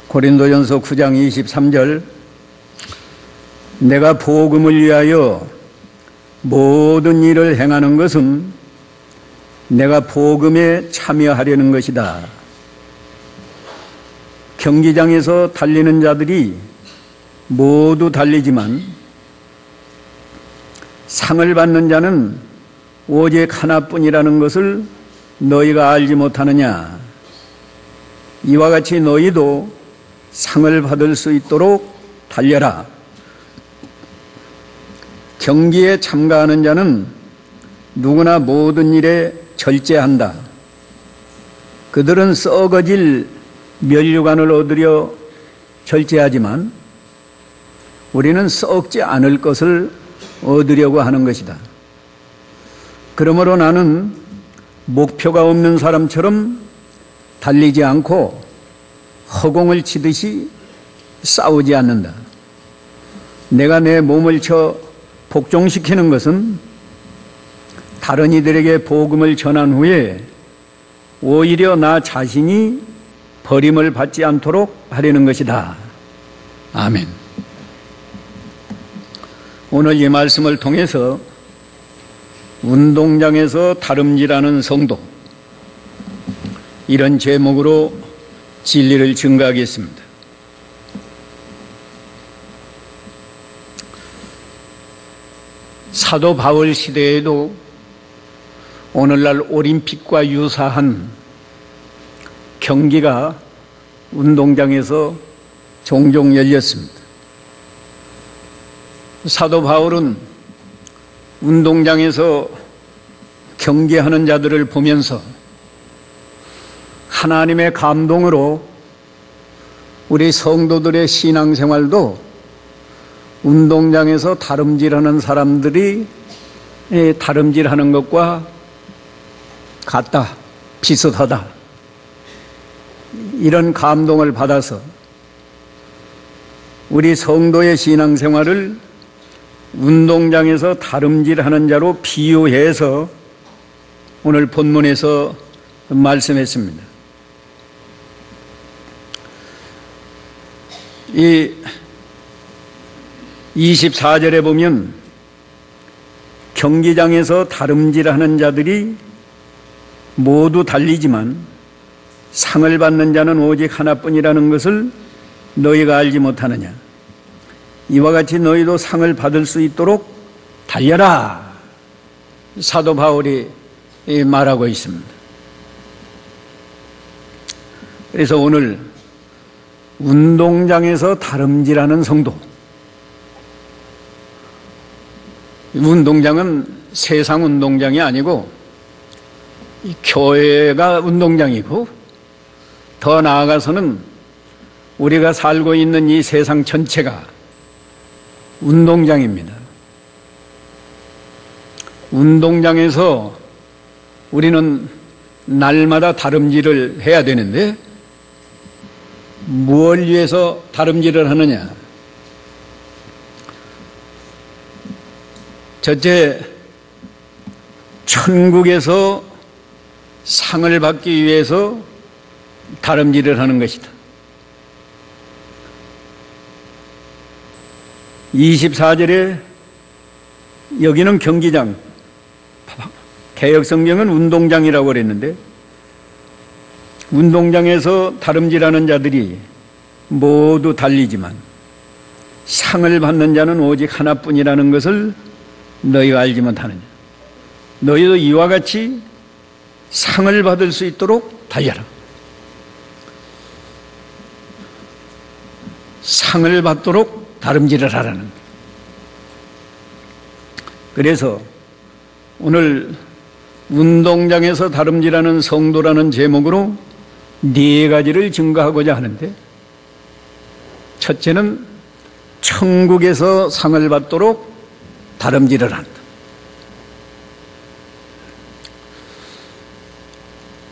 고린도전서 9장 23절 내가 복음을 위하여 모든 일을 행하는 것은 내가 복음에 참여하려는 것이다. 경기장에서 달리는 자들이 모두 달리지만 상을 받는 자는 오직 하나뿐이라는 것을 너희가 알지 못하느냐. 이와 같이 너희도 상을 받을 수 있도록 달려라. 경기에 참가하는 자는 누구나 모든 일에 절제한다. 그들은 썩어질 면류관을 얻으려 절제하지만 우리는 썩지 않을 것을 얻으려고 하는 것이다. 그러므로 나는 목표가 없는 사람처럼 달리지 않고 허공을 치듯이 싸우지 않는다. 내가 내 몸을 쳐 복종시키는 것은 다른 이들에게 복음을 전한 후에 오히려 나 자신이 버림을 받지 않도록 하려는 것이다. 아멘. 오늘 이 말씀을 통해서 운동장에서 다름질하는 성도, 이런 제목으로 진리를 증거하겠습니다. 사도 바울 시대에도 오늘날 올림픽과 유사한 경기가 운동장에서 종종 열렸습니다. 사도 바울은 운동장에서 경기하는 자들을 보면서 하나님의 감동으로 우리 성도들의 신앙생활도 운동장에서 다름질하는 사람들이 다름질하는 것과 같다, 비슷하다, 이런 감동을 받아서 우리 성도의 신앙생활을 운동장에서 다름질하는 자로 비유해서 오늘 본문에서 말씀했습니다. 이 24절에 보면 경기장에서 다름질하는 자들이 모두 달리지만 상을 받는 자는 오직 하나뿐이라는 것을 너희가 알지 못하느냐. 이와 같이 너희도 상을 받을 수 있도록 달려라. 사도 바울이 말하고 있습니다. 그래서 오늘 운동장에서 다름질하는 성도, 운동장은 세상 운동장이 아니고 교회가 운동장이고 더 나아가서는 우리가 살고 있는 이 세상 전체가 운동장입니다. 운동장에서 우리는 날마다 다름질을 해야 되는데 무엇을 위해서 다름질을 하느냐? 첫째, 천국에서 상을 받기 위해서 다름질을 하는 것이다. 24절에 여기는 경기장, 개역성경은 운동장이라고 그랬는데 운동장에서 다름질하는 자들이 모두 달리지만 상을 받는 자는 오직 하나뿐이라는 것을 너희가 알지 못하느냐. 너희도 이와 같이 상을 받을 수 있도록 달려라. 상을 받도록 다름질을 하라는 거예요. 그래서 오늘 운동장에서 다름질하는 성도라는 제목으로 네 가지를 증거하고자 하는데, 첫째는 천국에서 상을 받도록 다름질을 한다.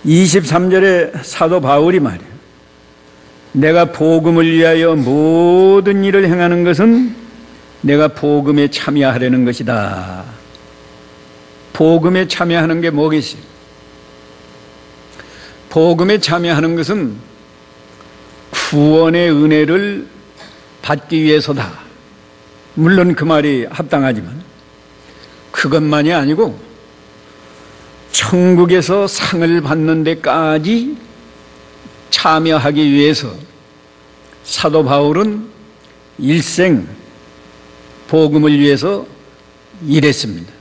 23절에 사도 바울이 말해요. 내가 복음을 위하여 모든 일을 행하는 것은 내가 복음에 참여하려는 것이다. 복음에 참여하는 게 뭐겠어요? 복음에 참여하는 것은 구원의 은혜를 받기 위해서다. 물론 그 말이 합당하지만 그것만이 아니고 천국에서 상을 받는 데까지 참여하기 위해서 사도 바울은 일생 복음을 위해서 일했습니다.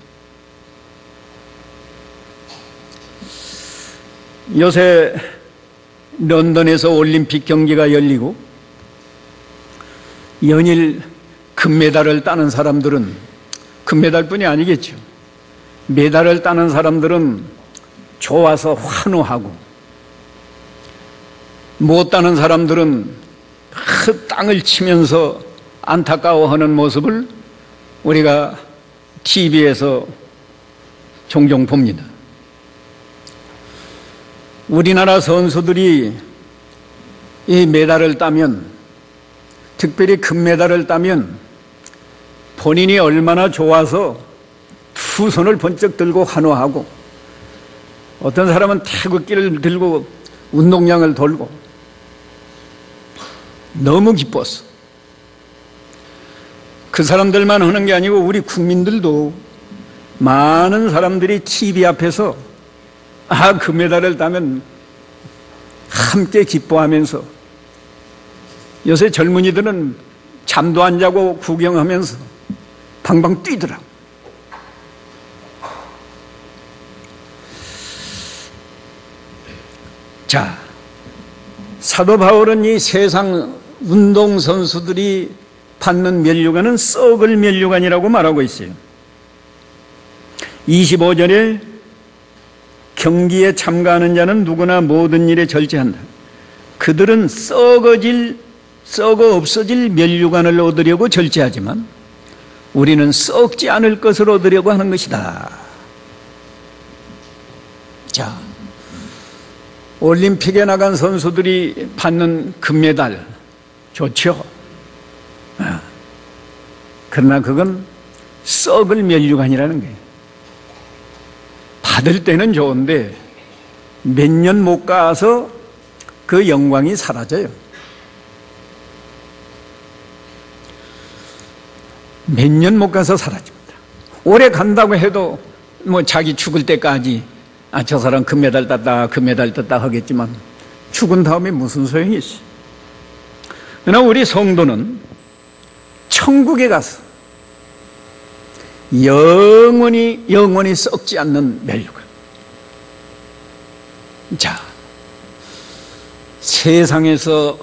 요새 런던에서 올림픽 경기가 열리고 연일 금메달을 따는 사람들은, 금메달뿐이 아니겠죠, 메달을 따는 사람들은 좋아서 환호하고, 못 따는 사람들은 그 땅을 치면서 안타까워하는 모습을 우리가 TV에서 종종 봅니다. 우리나라 선수들이 이 메달을 따면, 특별히 금메달을 따면 본인이 얼마나 좋아서 두 손을 번쩍 들고 환호하고, 어떤 사람은 태극기를 들고 운동장을 돌고 너무 기뻤어. 그 사람들만 하는 게 아니고 우리 국민들도, 많은 사람들이 TV 앞에서 금메달을 따면 함께 기뻐하면서, 요새 젊은이들은 잠도 안 자고 구경하면서 방방 뛰더라. 자, 사도 바울은 이 세상 운동선수들이 받는 면류관은 썩을 면류관이라고 말하고 있어요. 25절에 경기에 참가하는 자는 누구나 모든 일에 절제한다. 그들은 썩어 없어질 면류관을 얻으려고 절제하지만 우리는 썩지 않을 것을 얻으려고 하는 것이다. 자, 올림픽에 나간 선수들이 받는 금메달 좋죠. 그러나 그건 썩을 면류관이라는 거예요. 받을 때는 좋은데 몇 년 못 가서 그 영광이 사라져요. 몇 년 못 가서 사라집니다. 오래 간다고 해도 뭐 자기 죽을 때까지 저 사람 금메달 땄다 하겠지만 죽은 다음에 무슨 소용이 있어. 그러나 우리 성도는 천국에 가서 영원히 썩지 않는 면류관. 자, 세상에서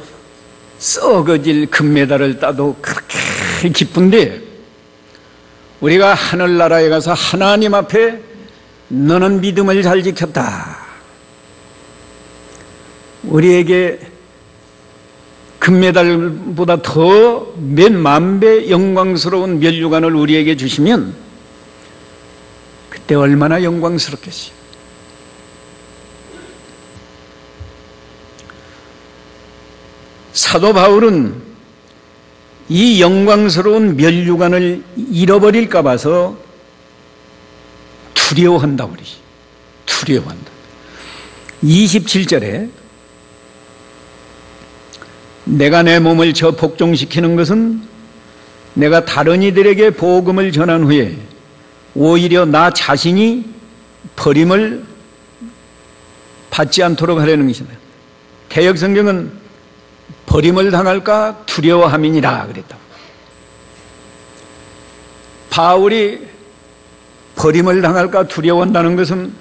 썩어질 금메달을 따도 그렇게 기쁜데, 우리가 하늘나라에 가서 하나님 앞에 너는 믿음을 잘 지켰다, 우리에게 금메달보다 더 몇 만 배 영광스러운 면류관을 우리에게 주시면 그때 얼마나 영광스럽겠어요. 사도 바울은 이 영광스러운 면류관을 잃어버릴까 봐서 두려워한다 그러지. 두려워한다. 27절에 내가 내 몸을 저 복종시키는 것은 내가 다른 이들에게 복음을 전한 후에 오히려 나 자신이 버림을 받지 않도록 하려는 것이다. 개역성경은 버림을 당할까 두려워함이니라 그랬다. 바울이 버림을 당할까 두려워한다는 것은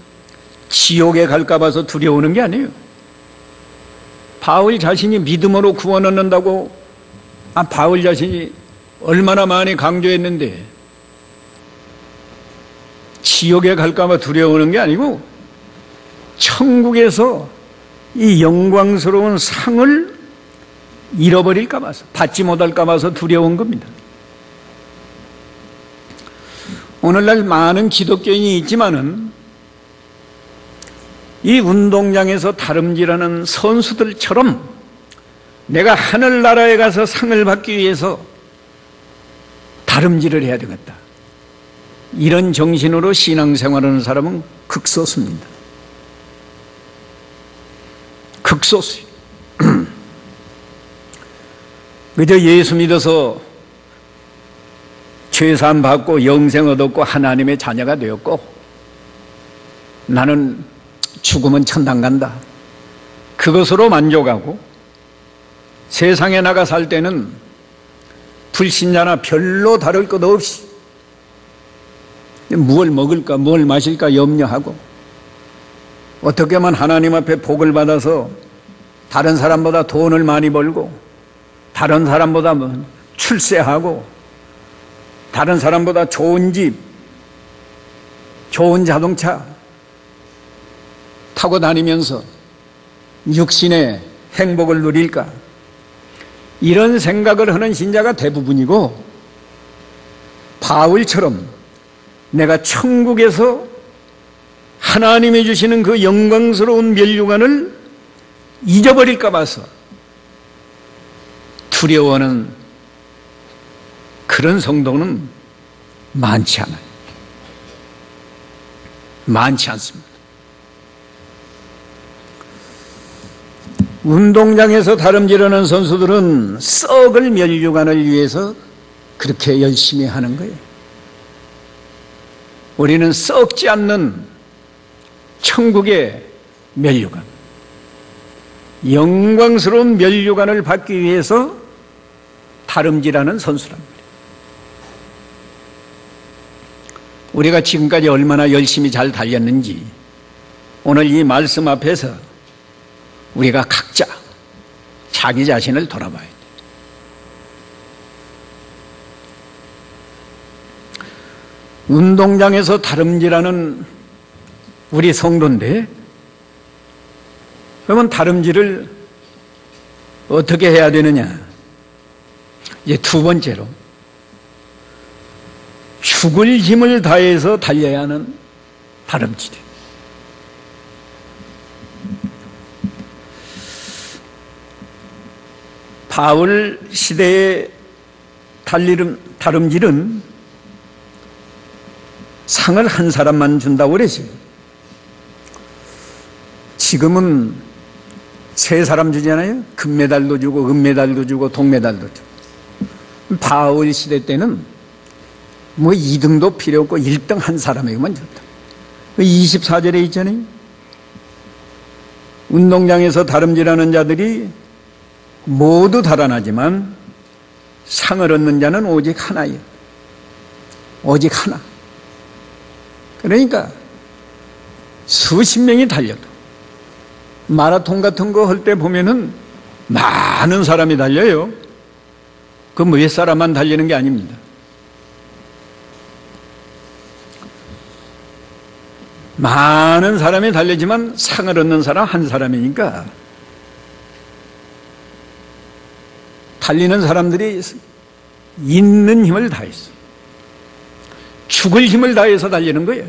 지옥에 갈까 봐서 두려워하는 게 아니에요. 바울 자신이 믿음으로 구원 얻는다고 바울 자신이 얼마나 많이 강조했는데, 지옥에 갈까 봐 두려워하는 게 아니고 천국에서 이 영광스러운 상을 잃어버릴까 봐서, 받지 못할까 봐서 두려운 겁니다. 오늘날 많은 기독교인이 있지만은 이 운동장에서 다름질하는 선수들처럼 내가 하늘나라에 가서 상을 받기 위해서 다름질을 해야 되겠다, 이런 정신으로 신앙생활하는 사람은 극소수입니다. 극소수예요. 그저 예수 믿어서 죄사함 받고 영생 얻었고 하나님의 자녀가 되었고 나는 죽으면 천당 간다, 그것으로 만족하고 세상에 나가 살 때는 불신자나 별로 다를 것 없이 무엇을 먹을까 뭘 마실까 염려하고 어떻게 하면 하나님 앞에 복을 받아서 다른 사람보다 돈을 많이 벌고 다른 사람보다 출세하고 다른 사람보다 좋은 집, 좋은 자동차 타고 다니면서 육신의 행복을 누릴까, 이런 생각을 하는 신자가 대부분이고, 바울처럼 내가 천국에서 하나님이 주시는 그 영광스러운 면류관을 잊어버릴까 봐서 두려워하는 그런 성도는 많지 않아요. 많지 않습니다. 운동장에서 다름질하는 선수들은 썩을 면류관을 위해서 그렇게 열심히 하는 거예요. 우리는 썩지 않는 천국의 면류관, 영광스러운 면류관을 받기 위해서 다름질하는 선수랍니다. 우리가 지금까지 얼마나 열심히 잘 달렸는지 오늘 이 말씀 앞에서 우리가 각자 자기 자신을 돌아봐야 돼. 운동장에서 다름질하는 우리 성도인데, 그러면 다름질을 어떻게 해야 되느냐? 이제 두 번째로 죽을 힘을 다해서 달려야 하는 다름질이에요. 바울 시대의 다름질은 상을 한 사람만 준다고 그랬어요. 지금은 세 사람 주잖아요. 금메달도 주고 은메달도 주고 동메달도 주고. 바울 시대 때는 뭐 2등도 필요 없고 1등 한 사람에게만 줬다. 24절에 있잖아요. 운동장에서 다름질하는 자들이 모두 달아나지만 상을 얻는 자는 오직 하나예요. 오직 하나. 그러니까 수십 명이 달려도 마라톤 같은 거 할 때 보면은 많은 사람이 달려요. 그 몇 사람만 달리는 게 아닙니다. 많은 사람이 달리지만 상을 얻는 사람 한 사람이니까 달리는 사람들이 있는 힘을 다했어. 죽을 힘을 다해서 달리는 거예요.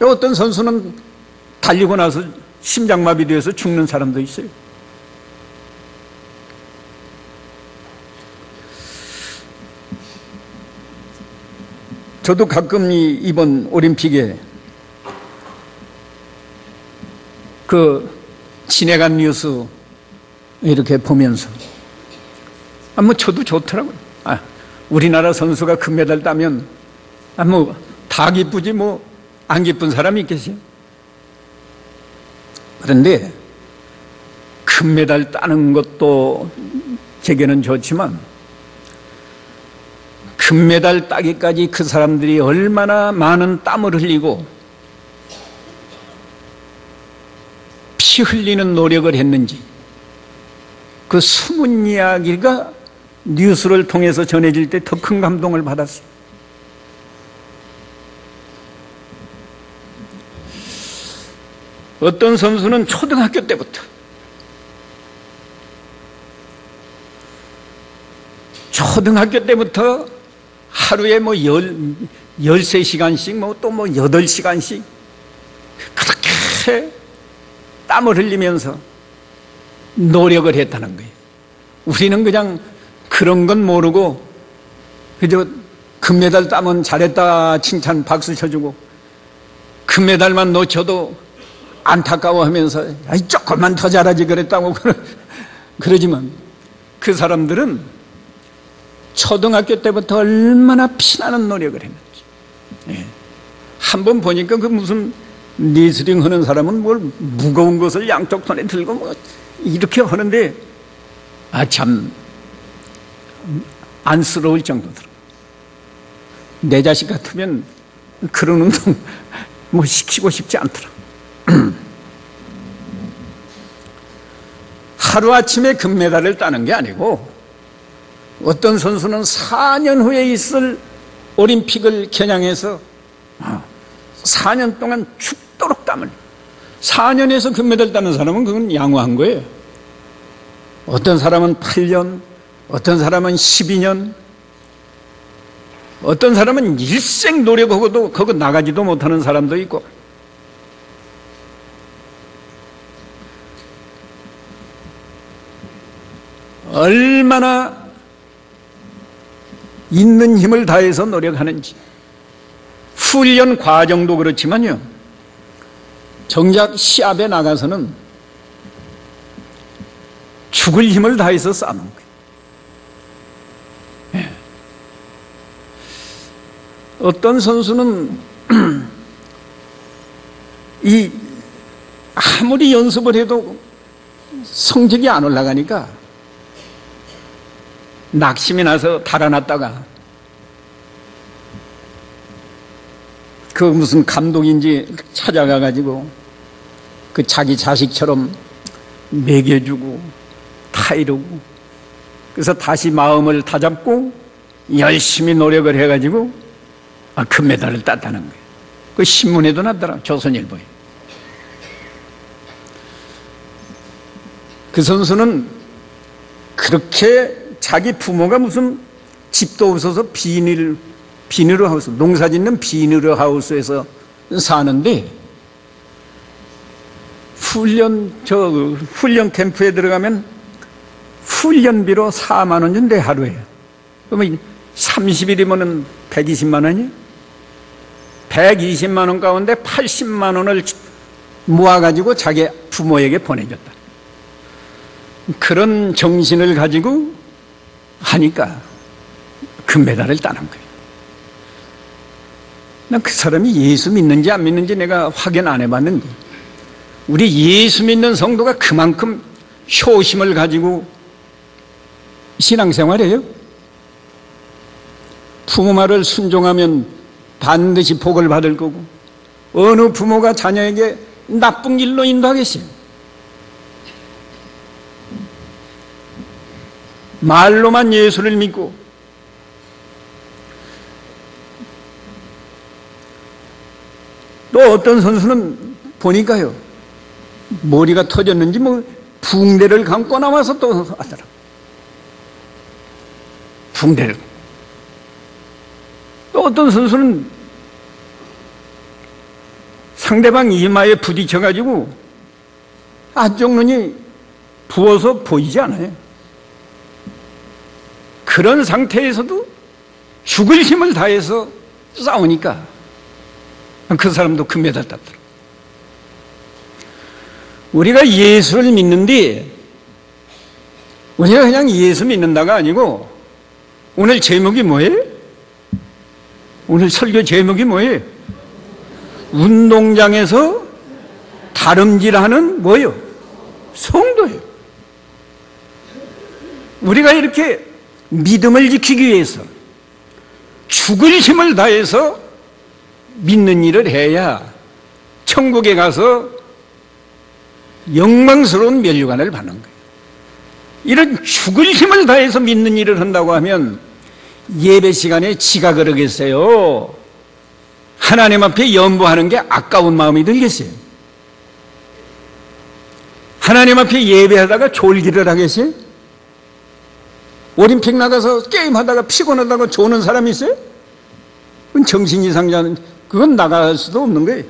어떤 선수는 달리고 나서 심장마비 되어서 죽는 사람도 있어요. 저도 가끔 이번 올림픽에 그 지내간 뉴스 이렇게 보면서 뭐 저도 좋더라고요. 우리나라 선수가 금메달 따면 뭐 다 기쁘지 뭐 안 기쁜 사람이 있겠어요? 그런데 금메달 따는 것도 제게는 좋지만 금메달 따기까지 그 사람들이 얼마나 많은 땀을 흘리고 피 흘리는 노력을 했는지 그 숨은 이야기가 뉴스를 통해서 전해질 때 더 큰 감동을 받았어요. 어떤 선수는 초등학교 때부터 하루에 뭐 13시간씩 또 8시간씩 그렇게 땀을 흘리면서 노력을 했다는 거예요. 우리는 그냥 그런 건 모르고 그저 금메달 따면 잘했다 칭찬 박수 쳐주고 금메달만 놓쳐도 안타까워하면서 조금만 더 잘하지 그랬다고 그러지만 그 사람들은 초등학교 때부터 얼마나 피나는 노력을 했는지. 예. 한번 보니까 그 무슨 리스링 하는 사람은 뭘 무거운 것을 양쪽 손에 들고 뭐 이렇게 하는데 참 안쓰러울 정도더라. 내 자식 같으면 그런 운동 뭐 시키고 싶지 않더라. 하루아침에 금메달을 따는 게 아니고 어떤 선수는 4년 후에 있을 올림픽을 겨냥해서 4년 동안 죽도록 땀을 4년에서 금메달 따는 사람은 그건 양호한 거예요. 어떤 사람은 8년, 어떤 사람은 12년, 어떤 사람은 일생 노력하고도 거기 나가지도 못하는 사람도 있고. 얼마나 있는 힘을 다해서 노력하는지. 훈련 과정도 그렇지만요, 정작 시합에 나가서는 죽을 힘을 다해서 싸는 거예요. 예. 어떤 선수는 아무리 연습을 해도 성적이 안 올라가니까 낙심이 나서 달아났다가 그 무슨 감독인지 찾아가가지고 그 자기 자식처럼 먹여주고 타이르고, 그래서 다시 마음을 다잡고 열심히 노력을 해가지고 금메달을 땄다는 거예요. 그 신문에도 났더라, 조선일보에. 그 선수는 그렇게 자기 부모가 무슨 집도 없어서 비닐을 하우스, 농사 짓는 비닐을 하우스에서 사는데 훈련 캠프에 들어가면 훈련비로 4만 원 준대, 하루에. 그러면 30일이면 120만 원이에요. 120만 원 가운데 80만 원을 모아가지고 자기 부모에게 보내줬다. 그런 정신을 가지고 하니까 금메달을 따는 거예요. 난 그 사람이 예수 믿는지 안 믿는지 내가 확인 안 해봤는데, 우리 예수 믿는 성도가 그만큼 효심을 가지고 신앙생활해요. 부모 말을 순종하면 반드시 복을 받을 거고, 어느 부모가 자녀에게 나쁜 길로 인도하겠어요? 말로만 예수를 믿고 또 어떤 선수는 보니까요, 머리가 터졌는지 뭐 붕대를 감고 나와서 또 하더라. 붕대를. 또 어떤 선수는 상대방 이마에 부딪혀가지고 한쪽 눈이 부어서 보이지 않아요. 그런 상태에서도 죽을 힘을 다해서 싸우니까 그 사람도 금메달 땄더라. 우리가 예수를 믿는데 우리가 그냥 예수 믿는다가 아니고, 오늘 제목이 뭐예요? 오늘 설교 제목이 뭐예요? 운동장에서 다름질하는 뭐예요? 성도예요. 우리가 이렇게 믿음을 지키기 위해서 죽을 힘을 다해서 믿는 일을 해야 천국에 가서 영광스러운 면류관을 받는 거예요. 이런 죽을 힘을 다해서 믿는 일을 한다고 하면 예배 시간에 지가 그러겠어요? 하나님 앞에 연보하는 게 아까운 마음이 들겠어요? 하나님 앞에 예배하다가 졸기를 하겠어요? 올림픽 나가서 게임하다가 피곤하다고 조는 사람이 있어요? 그건 정신 이상자는, 그건 나갈 수도 없는 거예요.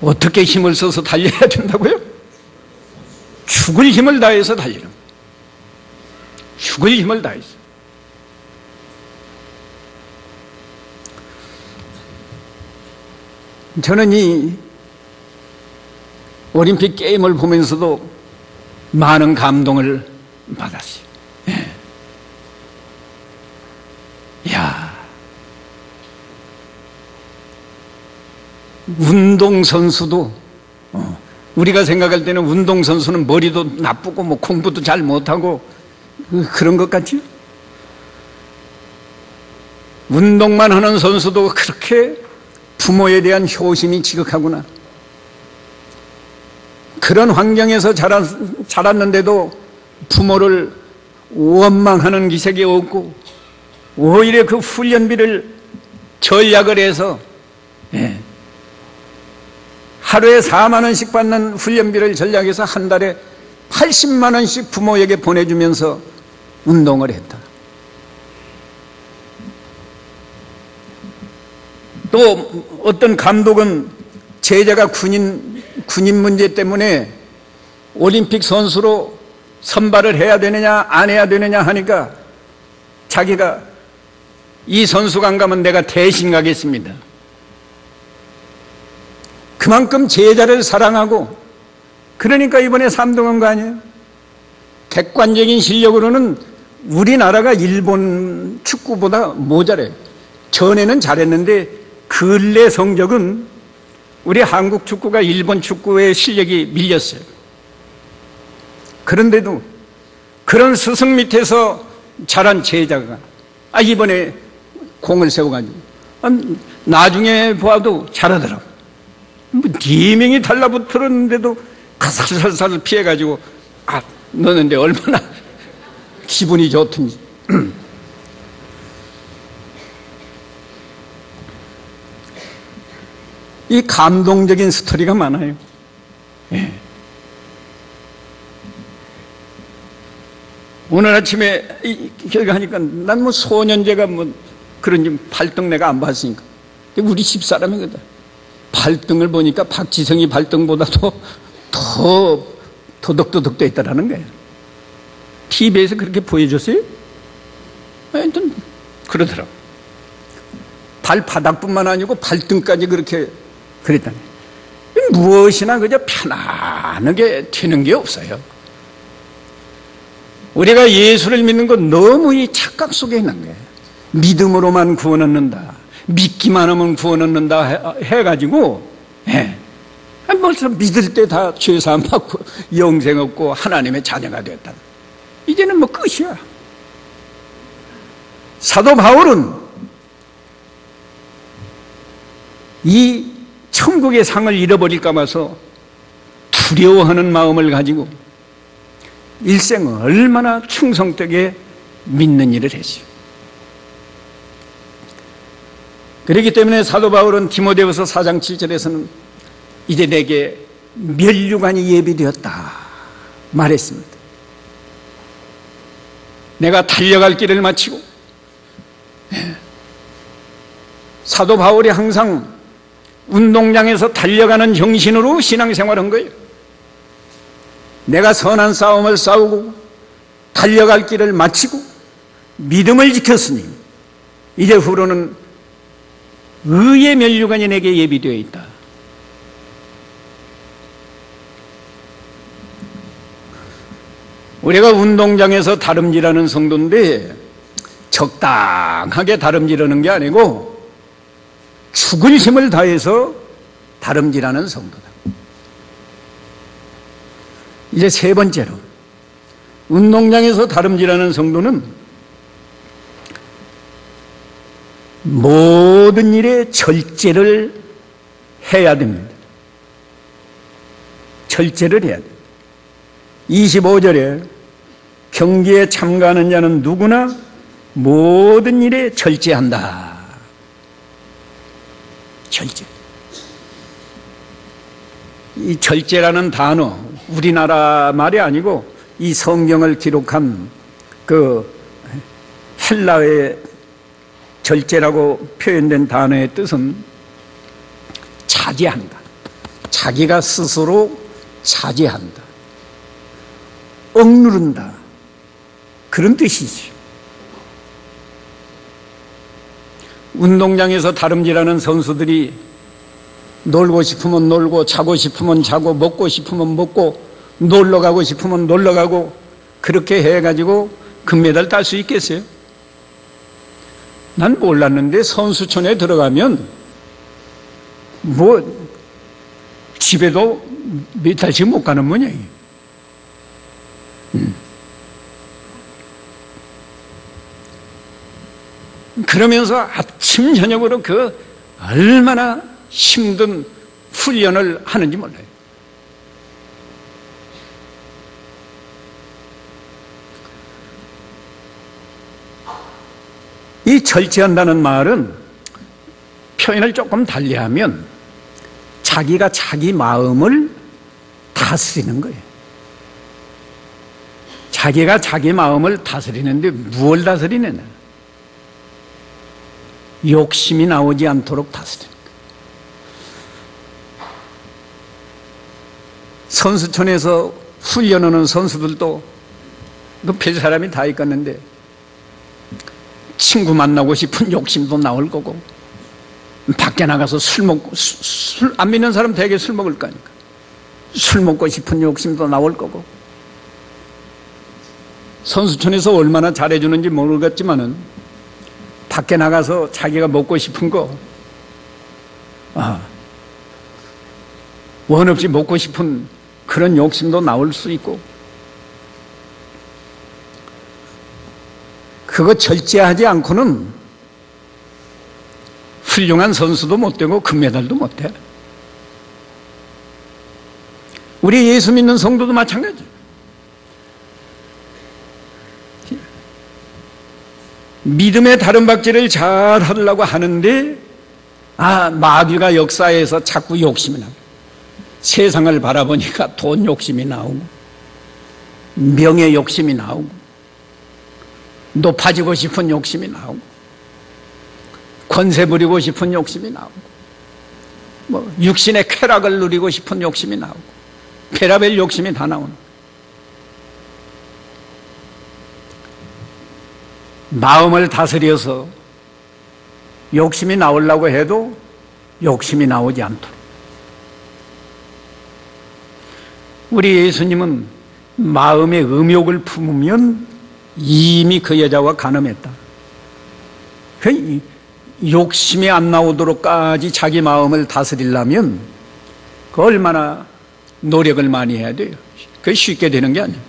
어떻게 힘을 써서 달려야 된다고요? 죽을 힘을 다해서 달리는 거예요. 죽을 힘을 다해서. 저는 이 올림픽 게임을 보면서도 많은 감동을 받았어요. 예. 야, 운동선수도 우리가 생각할 때는 운동선수는 머리도 나쁘고 뭐 공부도 잘 못하고 그런 것 같지요? 운동만 하는 선수도 그렇게 부모에 대한 효심이 지극하구나. 그런 환경에서 자랐는데도 부모를 원망하는 기색이 없고 오히려 그 훈련비를 절약을 해서 하루에 4만 원씩 받는 훈련비를 전략해서 한 달에 80만 원씩 부모에게 보내주면서 운동을 했다. 또 어떤 감독은 제자가 군인 문제 때문에 올림픽 선수로 선발을 해야 되느냐 안 해야 되느냐 하니까 자기가 이 선수가 안 가면 내가 대신 가겠습니다. 그만큼 제자를 사랑하고, 그러니까 이번에 3등 한 거 아니에요? 객관적인 실력으로는 우리나라가 일본 축구보다 모자라요. 전에는 잘했는데 근래 성적은 우리 한국 축구가 일본 축구의 실력이 밀렸어요. 그런데도 그런 스승 밑에서 자란 제자가 이번에 공을 세워가지고 나중에 보아도 잘하더라고. 뭐 4명이 달라붙었는데도 살살살 피해가지고 넣었는데 얼마나 기분이 좋든지. 이 감동적인 스토리가 많아요. 예. 오늘 아침에 기억하니까 난 뭐 소년제가 뭐 그런 발등 내가 안 봤으니까. 우리 집사람이거든. 발등을 보니까 박지성이 발등보다도 더 도덕도덕 돼 있다라는 거예요. TV에서 그렇게 보여줬어요? 하여튼 그러더라고. 발바닥뿐만 아니고 발등까지 그렇게 그랬다네. 무엇이나 그저 편안하게 되는 게 없어요. 우리가 예수를 믿는 건 너무 이 착각 속에 있는 거예요. 믿음으로만 구원 얻는다, 믿기만 하면 구원 얻는다 해가지고 벌써 믿을 때 다 죄사함 받고 영생 얻고 하나님의 자녀가 됐다. 이제는 뭐 끝이야. 사도 바울은 이 천국의 상을 잃어버릴까 봐서 두려워하는 마음을 가지고 일생을 얼마나 충성되게 믿는 일을 했어요. 그렇기 때문에 사도 바울은 디모데후서 4장 7절에서는 이제 내게 면류관이 예비되었다 말했습니다. 내가 달려갈 길을 마치고, 사도 바울이 항상 운동장에서 달려가는 정신으로 신앙생활한 거예요. 내가 선한 싸움을 싸우고 달려갈 길을 마치고 믿음을 지켰으니 이제 후로는 의의 면류관이 내게 예비되어 있다. 우리가 운동장에서 다름질하는 성도인데 적당하게 다름질하는 게 아니고 죽을 힘을 다해서 다름질하는 성도다. 이제 세 번째로, 운동장에서 다름질하는 성도는 모든 일에 절제를 해야 됩니다. 절제를 해야 됩니다. 25절에 경기에 참가하는 자는 누구나 모든 일에 절제한다. 절제. 이 절제라는 단어, 우리나라 말이 아니고 이 성경을 기록한 그 헬라의 절제라고 표현된 단어의 뜻은 자제한다. 자기가 스스로 자제한다. 억누른다. 그런 뜻이죠. 운동장에서 다름질하는 선수들이 놀고 싶으면 놀고, 자고 싶으면 자고, 먹고 싶으면 먹고, 놀러 가고 싶으면 놀러 가고, 그렇게 해가지고 금메달 딸 수 있겠어요? 난 몰랐는데 선수촌에 들어가면 뭐 집에도 몇 달씩 못 가는 모양이에요. 그러면서 아침 저녁으로 그 얼마나 힘든 훈련을 하는지 몰라요. 이 절제한다는 말은 표현을 조금 달리하면 자기가 자기 마음을 다스리는 거예요. 자기가 자기 마음을 다스리는데 무엇을 다스리느냐? 욕심이 나오지 않도록 다스리는 거예요. 선수촌에서 훈련하는 선수들도 그 별 사람이 다 있겠는데 친구 만나고 싶은 욕심도 나올 거고, 밖에 나가서 술 먹고, 술 안 믿는 사람 되게 술 먹을 거니까 술 먹고 싶은 욕심도 나올 거고, 선수촌에서 얼마나 잘해주는지 모르겠지만은 밖에 나가서 자기가 먹고 싶은 거 원 없이 먹고 싶은 그런 욕심도 나올 수 있고, 그거 절제하지 않고는 훌륭한 선수도 못 되고 금메달도 못 돼. 우리 예수 믿는 성도도 마찬가지예요. 믿음의 다른 박질을 잘 하려고 하는데 마귀가 역사에서 자꾸 욕심이 나고, 세상을 바라보니까 돈 욕심이 나오고, 명예 욕심이 나오고, 높아지고 싶은 욕심이 나오고, 권세 부리고 싶은 욕심이 나오고, 뭐 육신의 쾌락을 누리고 싶은 욕심이 나오고, 별의별 욕심이 다 나오는. 마음을 다스려서 욕심이 나오려고 해도 욕심이 나오지 않도록. 우리 예수님은 마음의 음욕을 품으면 이미 그 여자와 간음했다. 그 욕심이 안 나오도록까지 자기 마음을 다스리려면 그 얼마나 노력을 많이 해야 돼요. 그게 쉽게 되는 게 아니에요.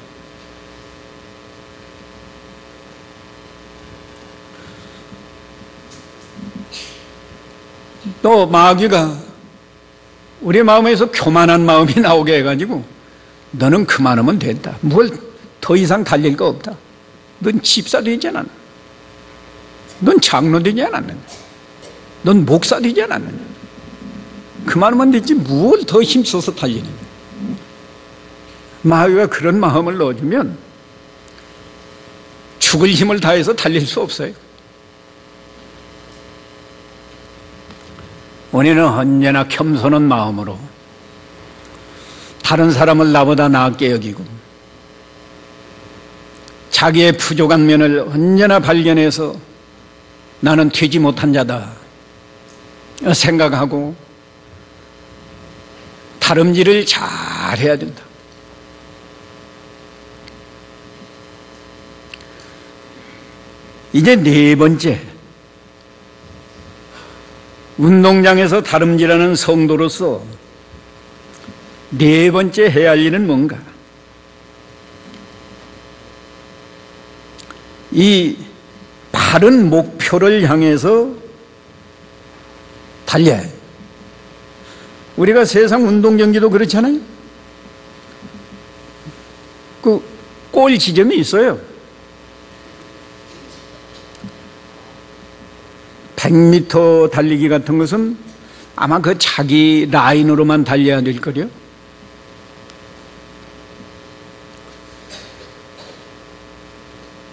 또 마귀가 우리 마음에서 교만한 마음이 나오게 해가지고 너는 그만하면 된다. 뭘 더 이상 달릴 거 없다. 넌 집사 되지 않았나? 넌 장로 되지 않았느냐? 넌 목사 되지 않았느냐? 그만하면 되지 뭘 더 힘써서 달리느냐? 마귀가 그런 마음을 넣어주면 죽을 힘을 다해서 달릴 수 없어요. 우리는 언제나 겸손한 마음으로 다른 사람을 나보다 나게 여기고 자기의 부족한 면을 언제나 발견해서 나는 되지 못한 자다 생각하고 다름질을 잘 해야 된다. 이제 네 번째, 운동장에서 다름질하는 성도로서 네 번째 해야 할 일은 뭔가? 이 바른 목표를 향해서 달려야 해요. 우리가 세상 운동 경기도 그렇잖아요. 그 골 지점이 있어요. 100m 달리기 같은 것은 아마 그 자기 라인으로만 달려야 될 거요.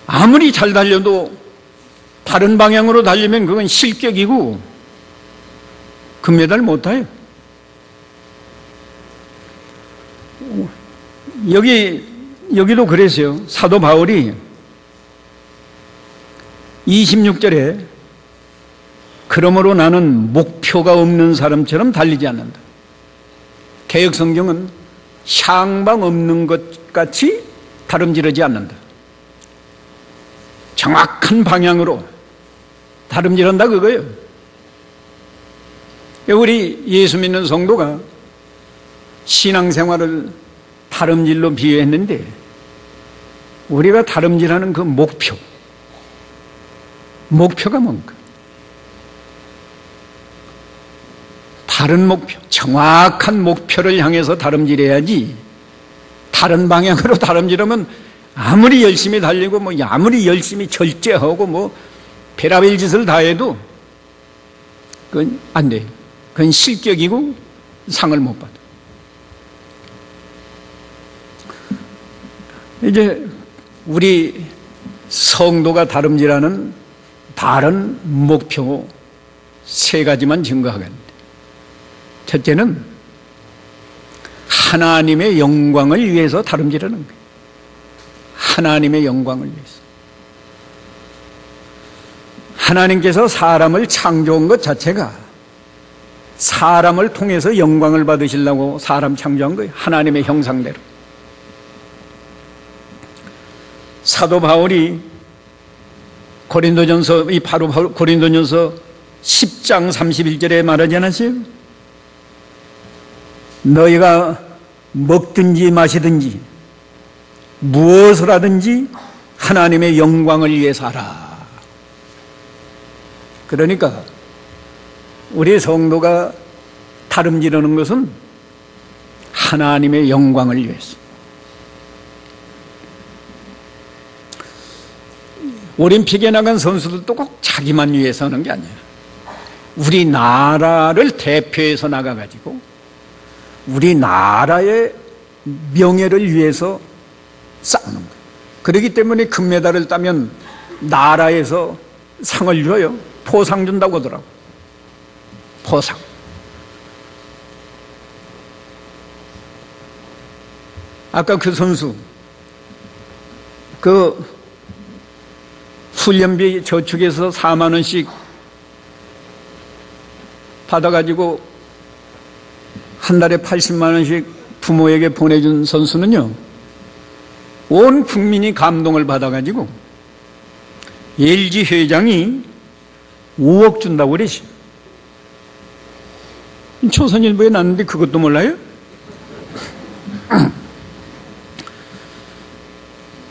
아무리 잘 달려도 다른 방향으로 달리면 그건 실격이고 금메달 못 타요. 여기도 그랬어요. 사도 바울이 26절에 그러므로 나는 목표가 없는 사람처럼 달리지 않는다. 개역성경은 향방 없는 것 같이 다름지르지 않는다. 정확한 방향으로 다름지른다 그거예요. 우리 예수 믿는 성도가 신앙생활을 다름질로 비유했는데 우리가 다름질하는 그 목표가 뭔가? 바른 목표, 정확한 목표를 향해서 다름질해야지 다른 방향으로 다름질하면 아무리 열심히 달리고 아무리 열심히 절제하고 별의별 짓을 다 해도 그건 안 돼요. 그건 실격이고 상을 못 받아. 이제 우리 성도가 다름질하는 바른 목표 3가지만 증거하겠는데, 첫째는 하나님의 영광을 위해서 다름질하는 거예요. 하나님의 영광을 위해서. 하나님께서 사람을 창조한 것 자체가 사람을 통해서 영광을 받으시려고 사람 창조한 거예요. 하나님의 형상대로. 사도 바울이 고린도전서 10장 31절에 말하지 않았어요? 너희가 먹든지 마시든지 무엇을 하든지 하나님의 영광을 위해서 하라. 그러니까 우리 성도가 다름지르는 것은 하나님의 영광을 위해서. 올림픽에 나간 선수들도 꼭 자기만 위해서 하는 게 아니에요. 우리나라를 대표해서 나가가지고 우리나라의 명예를 위해서 싸우는 거예요. 그렇기 때문에 금메달을 따면 나라에서 상을 줘요. 포상 준다고 하더라고. 포상. 아까 그 선수 그 훈련비 저축해서 4만 원씩 받아가지고 한 달에 80만 원씩 부모에게 보내준 선수는요, 온 국민이 감동을 받아가지고 LG 회장이 5억 준다고 그러시. 조선일보에 났는데 그것도 몰라요?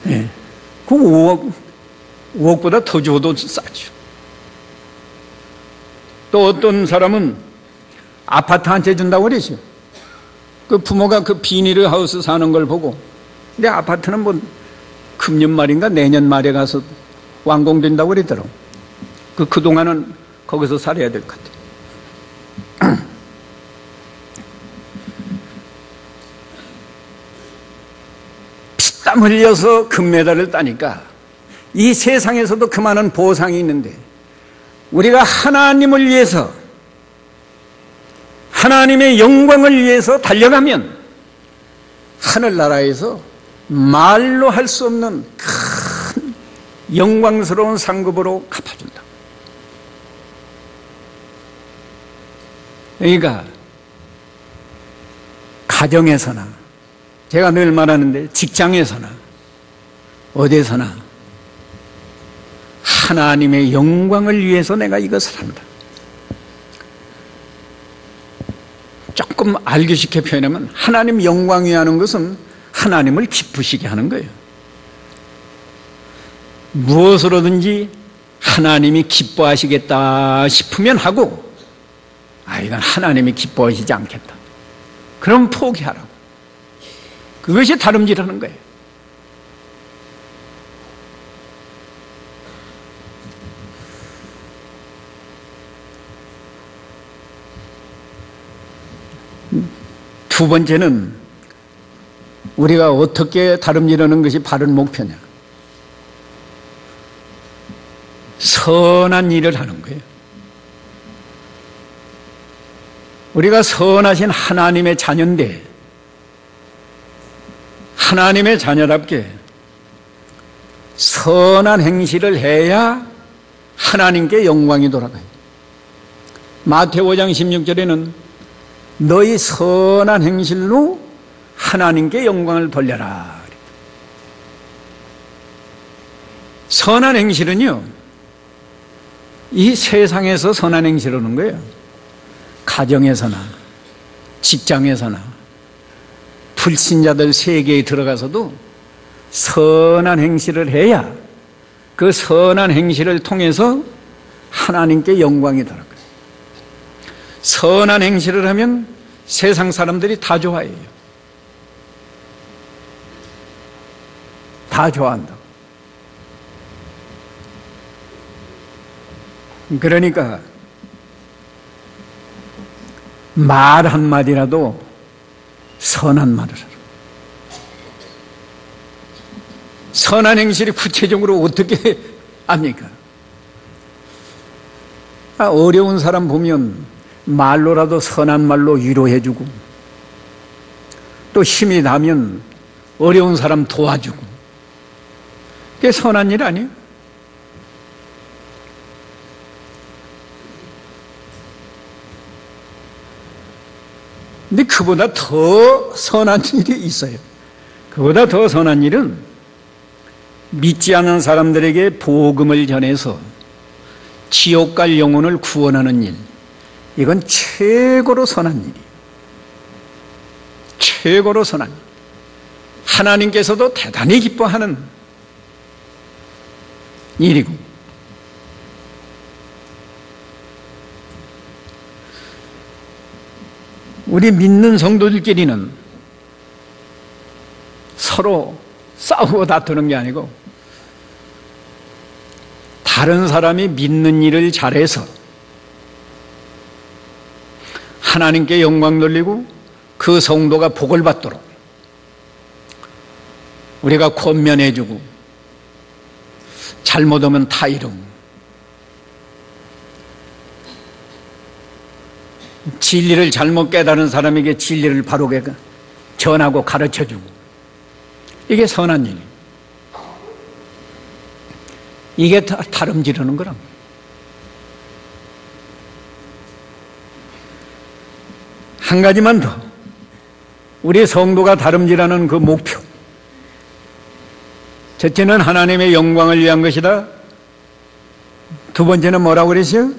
네. 그 5억보다 더 줘도 싸죠. 또 어떤 사람은 아파트 한 채 준다고 그러죠. 그 부모가 그 비닐을 하우스 사는 걸 보고, 근데 아파트는 금년 말인가 내년 말에 가서 완공된다고 그러더라고. 그동안은 거기서 살아야 될 것 같아요. 피땀 흘려서 금메달을 따니까 이 세상에서도 그 많은 보상이 있는데, 우리가 하나님을 위해서, 하나님의 영광을 위해서 달려가면 하늘나라에서 말로 할 수 없는 큰 영광스러운 상급으로 갚아준다. 그러니까 가정에서나, 제가 늘 말하는데 직장에서나 어디에서나 하나님의 영광을 위해서 내가 이것을 한다. 조금 알기 쉽게 표현하면 하나님 영광 위에 하는 것은 하나님을 기쁘시게 하는 거예요. 무엇으로든지 하나님이 기뻐하시겠다 싶으면 하고, 이건 하나님이 기뻐하시지 않겠다, 그럼 포기하라고. 그것이 다름질하는 거예요. 두 번째는 우리가 어떻게 다름질하는 것이 바른 목표냐? 선한 일을 하는 거예요. 우리가 선하신 하나님의 자녀인데, 하나님의 자녀답게 선한 행실을 해야 하나님께 영광이 돌아가요. 마태오 5장 16절에는 너희 선한 행실로 하나님께 영광을 돌려라. 선한 행실은요, 이 세상에서 선한 행실하는 거예요. 가정에서나 직장에서나 불신자들 세계에 들어가서도 선한 행실을 해야 그 선한 행실을 통해서 하나님께 영광이 돌아가요. 선한 행실을 하면 세상 사람들이 다 좋아해요. 다 좋아한다. 그러니까 말 한마디라도 선한 말을 하라. 선한 행실이 구체적으로 어떻게 압니까? 어려운 사람 보면 말로라도 선한 말로 위로해주고, 또 힘이 나면 어려운 사람 도와주고, 그게 선한 일 아니에요? 근데 그보다 더 선한 일이 있어요. 그보다 더 선한 일은 믿지 않는 사람들에게 복음을 전해서 지옥 갈 영혼을 구원하는 일. 이건 최고로 선한 일이에요. 최고로 선한 일. 하나님께서도 대단히 기뻐하는 일이고, 우리 믿는 성도들끼리는 서로 싸우고 다투는 게 아니고 다른 사람이 믿는 일을 잘해서 하나님께 영광 돌리고 그 성도가 복을 받도록 우리가 권면해주고, 잘못하면 타이름, 진리를 잘못 깨달은 사람에게 진리를 바르게 전하고 가르쳐주고, 이게 선한 일이에요. 이게 다름지르는 거라. 한 가지만 더, 우리 성도가 다름질하는 그 목표, 첫째는 하나님의 영광을 위한 것이다. 두 번째는 뭐라고 그랬어요?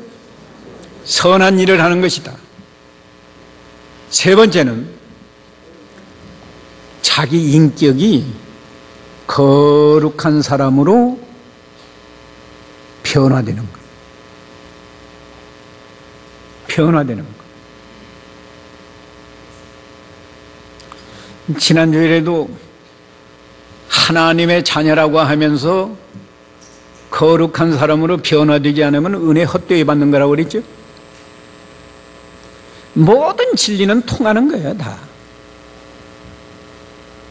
선한 일을 하는 것이다. 세 번째는 자기 인격이 거룩한 사람으로 변화되는 것. 변화되는 것. 지난주에도 하나님의 자녀라고 하면서 거룩한 사람으로 변화되지 않으면 은혜 헛되이 받는 거라고 그랬죠? 모든 진리는 통하는 거예요, 다.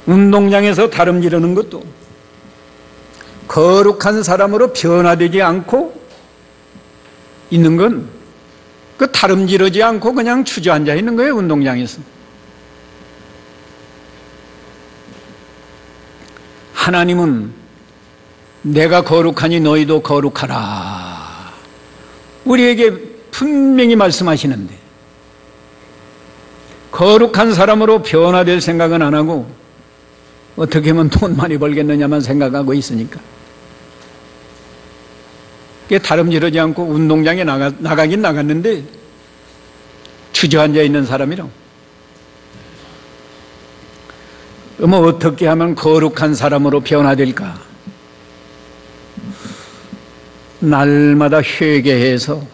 운동장에서 다름지르는 것도 거룩한 사람으로 변화되지 않고 있는 건 그 다름지르지 않고 그냥 주저앉아 있는 거예요, 운동장에서. 하나님은 내가 거룩하니 너희도 거룩하라. 우리에게 분명히 말씀하시는데 거룩한 사람으로 변화될 생각은 안 하고 어떻게 하면 돈 많이 벌겠느냐만 생각하고 있으니까, 그게 다름지르지 않고 운동장에 나가긴 나갔는데 주저앉아 있는 사람이라고. 어떻게 하면 거룩한 사람으로 변화될까? 날마다 회개해서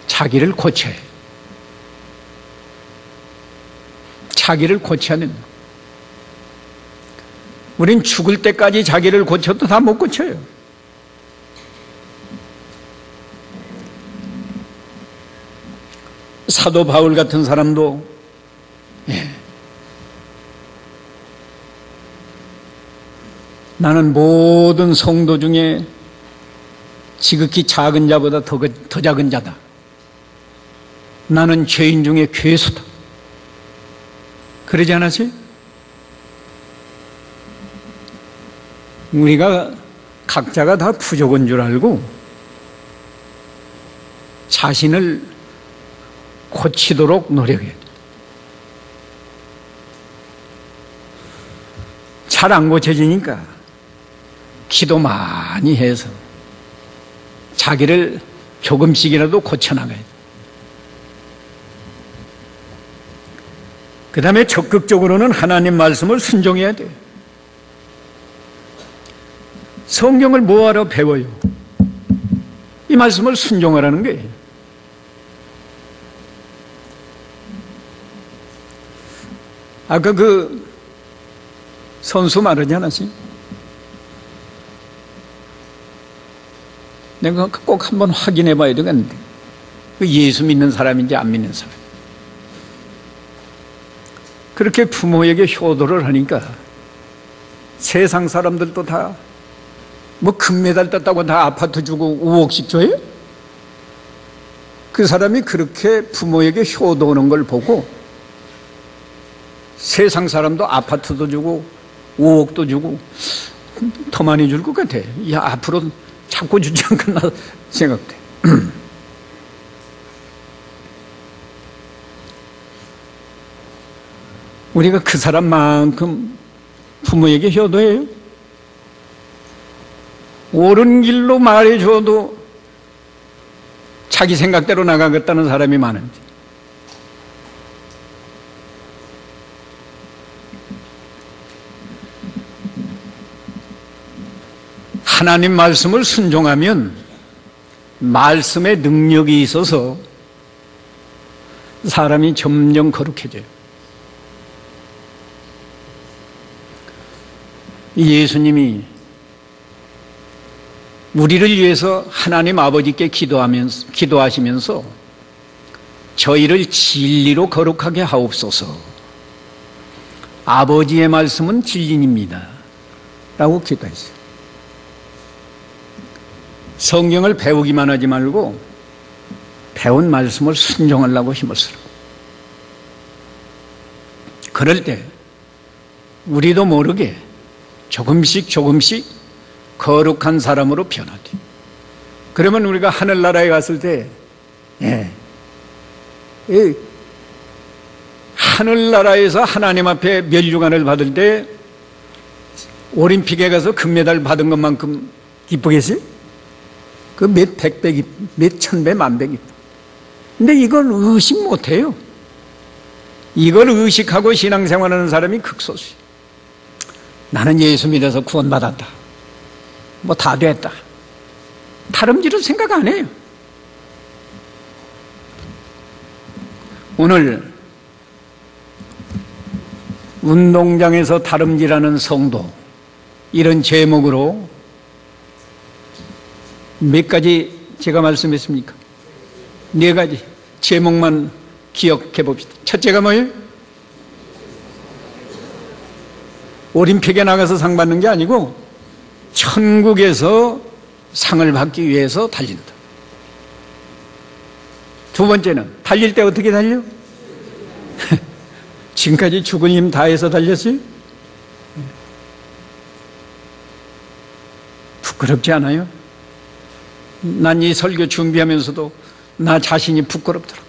자기를 고쳐야 해요. 자기를 고쳐야 됩니다. 우린 죽을 때까지 자기를 고쳐도 다 못 고쳐요. 사도 바울 같은 사람도 나는 모든 성도 중에 지극히 작은 자보다 더 작은 자다. 나는 죄인 중에 괴수다. 그러지 않았어요? 우리가 각자가 다 부족한 줄 알고 자신을 고치도록 노력해야 돼. 잘 안 고쳐지니까 기도 많이 해서 자기를 조금씩이라도 고쳐나가야 돼. 그 다음에 적극적으로는 하나님 말씀을 순종해야 돼. 성경을 뭐하러 배워요? 이 말씀을 순종하라는 거예요. 아까 그 선수 말하지 않았어요? 내가 꼭 한번 확인해 봐야 되겠는데, 그 예수 믿는 사람인지 안 믿는 사람. 그렇게 부모에게 효도를 하니까 세상 사람들도 다 뭐 금메달 땄다고 다 아파트 주고 5억씩 줘요? 그 사람이 그렇게 부모에게 효도하는 걸 보고 세상 사람도 아파트도 주고 5억도 주고 더 많이 줄 것 같아. 야, 앞으로 자꾸 주지 않겠나 생각돼. 우리가 그 사람만큼 부모에게 효도해요? 옳은 길로 말해줘도 자기 생각대로 나가겠다는 사람이 많은데, 하나님 말씀을 순종하면 말씀의 능력이 있어서 사람이 점점 거룩해져요. 예수님이 우리를 위해서 하나님 아버지께 기도하시면서 저희를 진리로 거룩하게 하옵소서. 아버지의 말씀은 진리입니다. 라고 기도했어요. 성경을 배우기만 하지 말고 배운 말씀을 순종하려고 힘을 쓰라고. 그럴 때 우리도 모르게 조금씩 거룩한 사람으로 변하대. 그러면 우리가 하늘나라에 갔을 때, 하늘나라에서 하나님 앞에 면류관을 받을 때 올림픽에 가서 금메달 받은 것만큼 기쁘겠어요? 그 몇 백배, 몇 천배, 만배 기뻐. 근데 이걸 의식 못해요. 이걸 의식하고 신앙생활하는 사람이 극소수예요. 나는 예수 믿어서 구원받았다. 뭐 다 됐다. 다름질은 생각 안 해요. 오늘 운동장에서 다름질하는 성도, 이런 제목으로 몇 가지 제가 말씀했습니까? 4가지 제목만 기억해 봅시다. 첫째가 뭐예요? 올림픽에 나가서 상 받는 게 아니고 천국에서 상을 받기 위해서 달린다. 두 번째는 달릴 때 어떻게 달려? 지금까지 죽을 힘 다해서 달렸어요? 부끄럽지 않아요? 난 이 설교 준비하면서도 나 자신이 부끄럽더라고.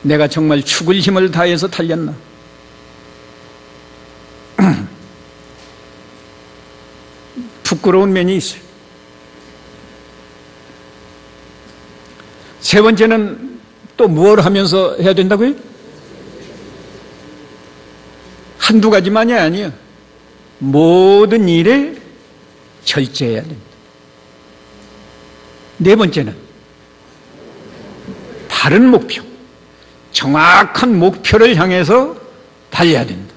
내가 정말 죽을 힘을 다해서 달렸나? 부끄러운 면이 있어요. 세 번째는 또 뭘 하면서 해야 된다고요? 한두 가지만이 아니에요. 모든 일에 절제해야 됩니다. 네 번째는 바른 목표, 정확한 목표를 향해서 달려야 된다.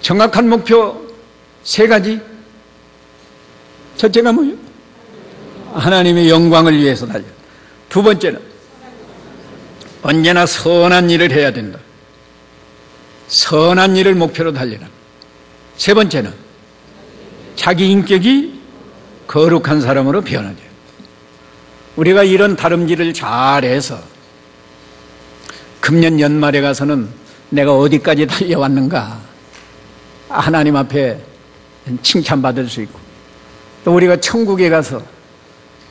정확한 목표 3가지. 첫째가 뭐예요? 하나님의 영광을 위해서 달려. 두 번째는 언제나 선한 일을 해야 된다. 선한 일을 목표로 달려라. 세 번째는 자기 인격이 거룩한 사람으로 변화돼요. 우리가 이런 다름질을 잘해서 금년 연말에 가서는 내가 어디까지 달려왔는가 하나님 앞에 칭찬받을 수 있고, 또 우리가 천국에 가서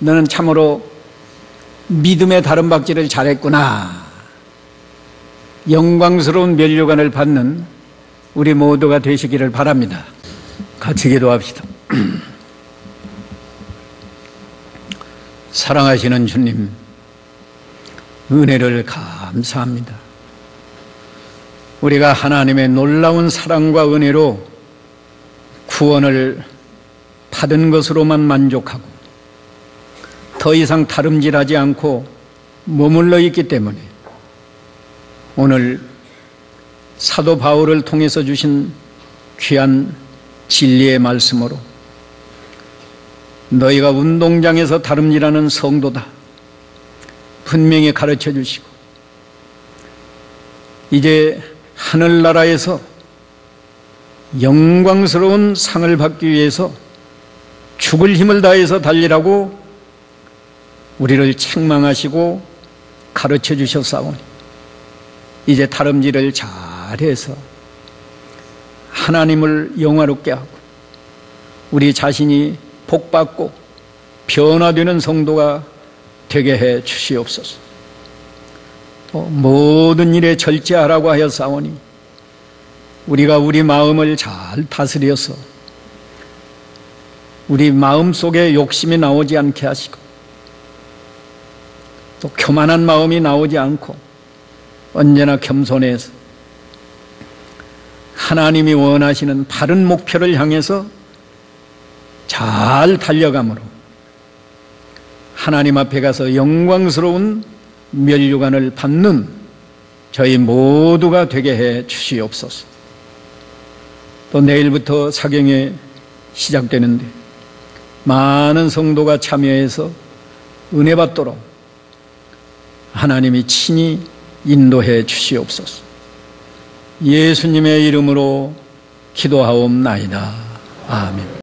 너는 참으로 믿음의 다름박질을 잘했구나. 영광스러운 면류관을 받는 우리 모두가 되시기를 바랍니다. 같이 기도합시다. 사랑하시는 주님, 은혜를 감사합니다. 우리가 하나님의 놀라운 사랑과 은혜로 구원을 받은 것으로만 만족하고 더 이상 다름질하지 않고 머물러 있기 때문에 오늘 사도 바울을 통해서 주신 귀한 진리의 말씀으로 너희가 운동장에서 다름질하는 성도다 분명히 가르쳐 주시고 이제 하늘나라에서 영광스러운 상을 받기 위해서 죽을 힘을 다해서 달리라고 우리를 책망하시고 가르쳐 주셨사오니 이제 다름질을 잘해서 하나님을 영화롭게 하고 우리 자신이 복받고 변화되는 성도가 되게 해 주시옵소서. 모든 일에 절제하라고 하였사오니 우리가 우리 마음을 잘 다스려서 우리 마음속에 욕심이 나오지 않게 하시고 또 교만한 마음이 나오지 않고 언제나 겸손해서 하나님이 원하시는 바른 목표를 향해서 잘 달려가므로 하나님 앞에 가서 영광스러운 면류관을 받는 저희 모두가 되게 해 주시옵소서. 또 내일부터 사경회 시작되는데 많은 성도가 참여해서 은혜 받도록 하나님이 친히 인도해 주시옵소서. 예수님의 이름으로 기도하옵나이다. 아멘.